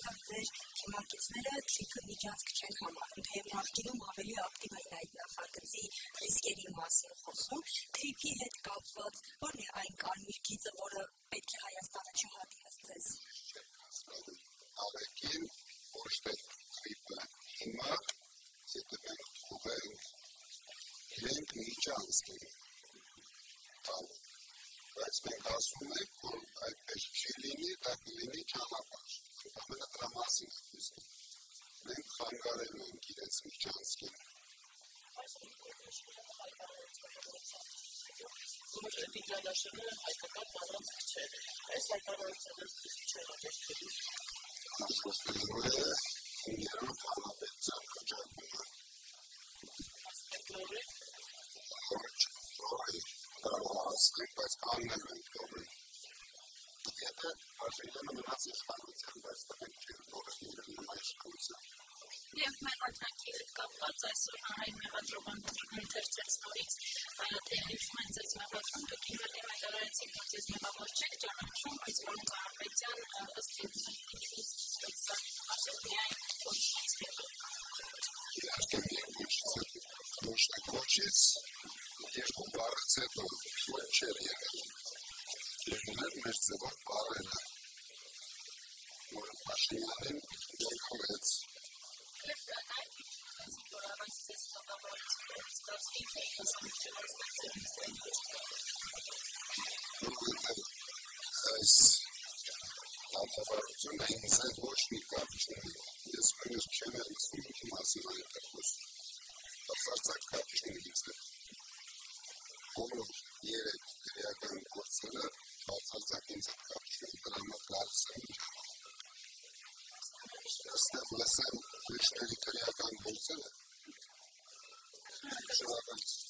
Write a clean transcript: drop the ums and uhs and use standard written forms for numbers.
որովհետև ձեր թիմակիցները թրիքը միջանցք չեն համարում, թեև նախկինում ավելի ակտիվ էին այդ նախագծի ռիսկերի մասին խոսում, թրիփի հետ կապված ո՞րն է այն կարմիր գիծը, որը պետք է Հայաստանը չհատի ըստ ձեզ։ Ավեկին ոչ թե թրիփը հիմա, եթե մենք թողենք, իրենք միջանցք են տալու, բայց մենք ասում ենք, որ այդպես չի լինի, դա կլինի ճանապարհ, ամենը դրա մասին է խոսում, մենք խանգարելու ենք իրենց միջանցքին։ Դիգրադաշնը հայկական բանանցք չէ, այս հայկականացանը ստիսի չեն ատեշկելու։ Աշկոստնելու է երորդ հանապետության կջակումը։ Լորի։ Լորի, կարող ասենք, բայց կաննել ենք լորի։ Եթե Աշելյանը մնաց իշխանության, բայց տղենք չեն լորին իրեն նմա իշխանության։ Եվ մեղադրանքի հետ կապված այսօր հանրային մեղադրողան ընթերցեց նորից, թե հիշում են ձեզ մեղադրում, դուք հիմնադիր հայտարարեցիք, որ ձեզ մեղավոր չեք ճանաչում, բայց Վարուժ Կարապետյան ըստ միայն կոչից հետո։ Իհարկե միայն կոչից հետո, ոչ թե կոչից, երկու բառից հետո ոչ չէր եղել։ Եղել էր մեր ձևով բառերը, որ Փաշինյանին եկամեց։ Եվ նաև որ առանց ձեզ տաղավարությունից ստացվի, թե հասանիքներ ստացելիս են որովհետև այս տաղավարությունը ինձ հետ ոչ մի կապ չունի։ Ես նույնիսկ չեմ լսում ինքի մասին այնտեղ խոսում։ Բացարձակ կապ չունի ինձ հետ։ Բոլոր երեք քրեական գործերը բացարձակ ինձ հետ կապ չունի, դրա մոտ գալիս եմ միջանով։ Լսեմ ուրիշների քրեական գործերը, շնորհակալություն։